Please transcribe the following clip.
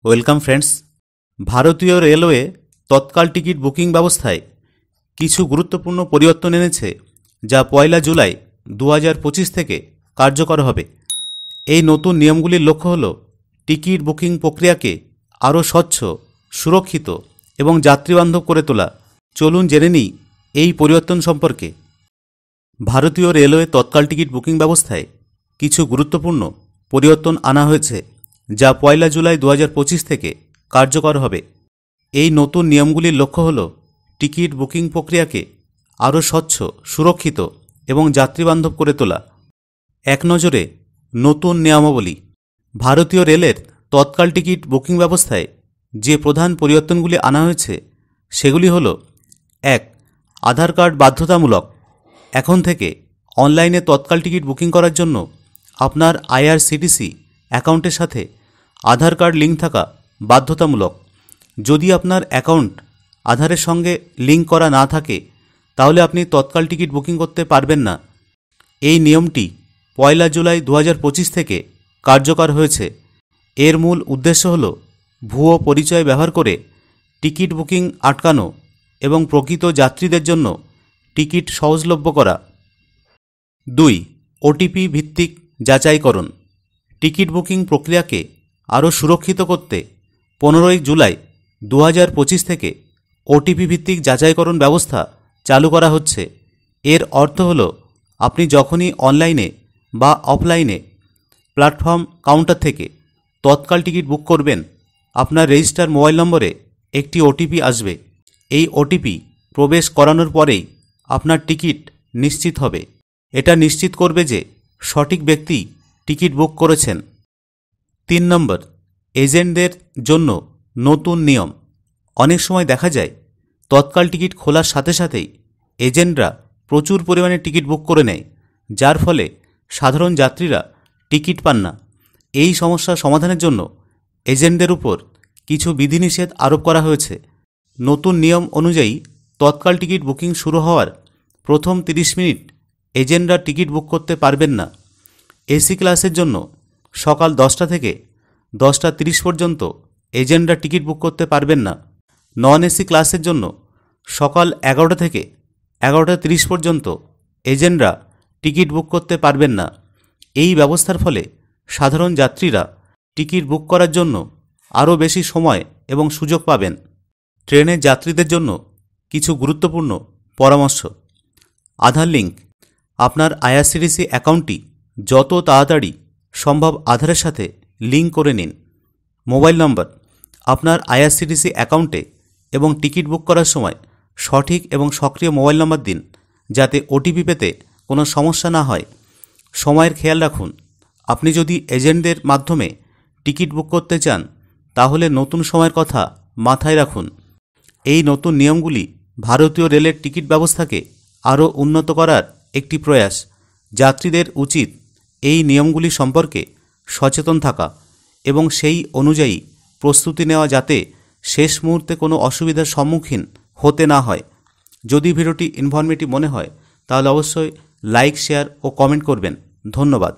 Welcome friends. ভারতীয় railway তৎকাল ticket booking ব্যবস্থায় কিছু গুরুত্বপূর্ণ পরিবর্তন এনেছে, যা 1 জুলাই 2025 থেকে কার্যকর হবে। এই নতুন নিয়মগুলির লক্ষ্য হল টিকিট বুকিং প্রক্রিয়াকে আরও স্বচ্ছ, সুরক্ষিত এবং যাত্রীবান্ধব করে তোলা। চলুন জেনে নিই এই পরিবর্তন সম্পর্কে। ভারতীয় রেলওয়ে তৎকাল টিকিট বুকিং ব্যবস্থায় কিছু গুরুত্বপূর্ণ পরিবর্তন আনা হয়েছে, যা 1 জুলাই 2025 থেকে কার্যকর হবে। এই নতুন নিয়মগুলির লক্ষ্য হল টিকিট বুকিং প্রক্রিয়াকে আরও স্বচ্ছ, সুরক্ষিত এবং যাত্রীবান্ধব করে তোলা। এক নজরে নতুন নিয়মাবলী। ভারতীয় রেলের তৎকাল টিকিট বুকিং ব্যবস্থায় যে প্রধান পরিবর্তনগুলি আনা হয়েছে সেগুলি হল: 1. আধার কার্ড বাধ্যতামূলক। এখন থেকে অনলাইনে তৎকাল টিকিট বুকিং করার জন্য আপনার আইআরসিটিসি অ্যাকাউন্টের সাথে আধার কার্ড লিঙ্ক থাকা বাধ্যতামূলক। যদি আপনার অ্যাকাউন্ট আধারের সঙ্গে লিঙ্ক করা না থাকে, তাহলে আপনি তৎকাল টিকিট বুকিং করতে পারবেন না। এই নিয়মটি 1 জুলাই 2025 থেকে কার্যকর হয়েছে। এর মূল উদ্দেশ্য হল ভুয়ো পরিচয় ব্যবহার করে টিকিট বুকিং আটকানো এবং প্রকৃত যাত্রীদের জন্য টিকিট সহজলভ্য করা। 2. ওটিপি ভিত্তিক যাচাইকরণ। টিকিট বুকিং প্রক্রিয়াকে আরও সুরক্ষিত করতে 15 জুলাই 2025 থেকে ওটিপি ভিত্তিক যাচাইকরণ ব্যবস্থা চালু করা হচ্ছে। এর অর্থ হল আপনি যখনই অনলাইনে বা অফলাইনে প্ল্যাটফর্ম কাউন্টার থেকে তৎকাল টিকিট বুক করবেন, আপনার রেজিস্টার মোবাইল নম্বরে একটি ওটিপি আসবে। এই ওটিপি প্রবেশ করানোর পরেই আপনার টিকিট নিশ্চিত হবে। এটা নিশ্চিত করবে যে সঠিক ব্যক্তি টিকিট বুক করেছেন। 3 নম্বর, এজেন্টদের জন্য নতুন নিয়ম। অনেক সময় দেখা যায় তৎকাল টিকিট খোলার সাথে সাথেই এজেন্টরা প্রচুর পরিমাণে টিকিট বুক করে নেয়, যার ফলে সাধারণ যাত্রীরা টিকিট পান না। এই সমস্যা সমাধানের জন্য এজেন্টদের উপর কিছু বিধিনিষেধ আরোপ করা হয়েছে। নতুন নিয়ম অনুযায়ী তৎকাল টিকিট বুকিং শুরু হওয়ার প্রথম 30 মিনিট এজেন্টরা টিকিট বুক করতে পারবেন না। এসি ক্লাসের জন্য সকাল 10টা থেকে 10টা 30 পর্যন্ত এজেন্টরা টিকিট বুক করতে পারবেন না। নন এসি ক্লাসের জন্য সকাল 11টা থেকে 11টা 30 পর্যন্ত এজেন্টরা টিকিট বুক করতে পারবেন না। এই ব্যবস্থার ফলে সাধারণ যাত্রীরা টিকিট বুক করার জন্য আরও বেশি সময় এবং সুযোগ পাবেন। ট্রেনের যাত্রীদের জন্য কিছু গুরুত্বপূর্ণ পরামর্শ। আধার লিঙ্ক। আপনার আইআরসিটিসি অ্যাকাউন্টটি যত তাড়াতাড়ি সম্ভব আধারের সাথে লিঙ্ক করে নিন। মোবাইল নম্বর। আপনার আইআরসিটিসি অ্যাকাউন্টে এবং টিকিট বুক করার সময় সঠিক এবং সক্রিয় মোবাইল নম্বর দিন, যাতে ওটিপি পেতে কোনো সমস্যা না হয়। সময়ের খেয়াল রাখুন। আপনি যদি এজেন্টদের মাধ্যমে টিকিট বুক করতে চান, তাহলে নতুন সময়ের কথা মাথায় রাখুন। এই নতুন নিয়মগুলি ভারতীয় রেলের টিকিট ব্যবস্থাকে আরও উন্নত করার একটি প্রয়াস। যাত্রীদের উচিত এই নিয়মগুলি সম্পর্কে সচেতন থাকা এবং সেই অনুযায়ী প্রস্তুতি নেওয়া, যাতে শেষ মুহূর্তে কোনো অসুবিধার সম্মুখীন হতে না হয়। যদি ভিডিওটি ইনফরমেটিভ মনে হয়, তাহলে অবশ্যই লাইক, শেয়ার ও কমেন্ট করবেন। ধন্যবাদ।